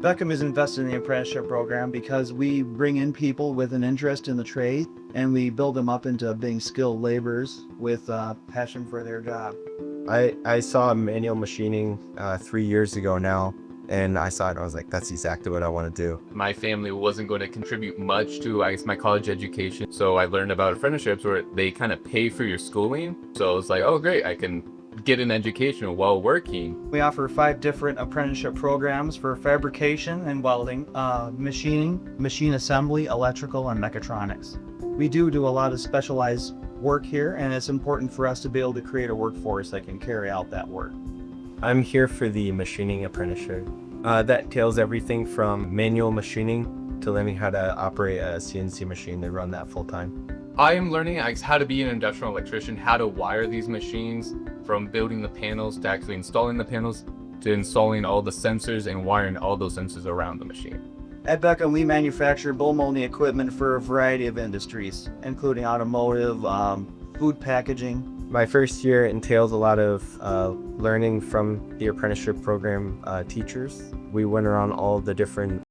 Bekum is invested in the apprenticeship program because we bring in people with an interest in the trade and we build them up into being skilled laborers with passion for their job. I saw manual machining 3 years ago now, and I saw it. I was like, that's exactly what I want to do. My family wasn't going to contribute much to, I guess, my college education. So I learned about apprenticeships where they kind of pay for your schooling. So it's like, oh, great, I can get an education while working. We offer 5 different apprenticeship programs for fabrication and welding, machining, machine assembly, electrical, and mechatronics. We do a lot of specialized work here, and it's important for us to be able to create a workforce that can carry out that work. I'm here for the machining apprenticeship. That entails everything from manual machining to learning how to operate a CNC machine and run that full time. I am learning how to be an industrial electrician, how to wire these machines, from building the panels to actually installing the panels to installing all the sensors and wiring all those sensors around the machine. At Bekum, we manufacture blow molding equipment for a variety of industries, including automotive, food packaging. My first year entails a lot of learning from the apprenticeship program teachers. We went around all the different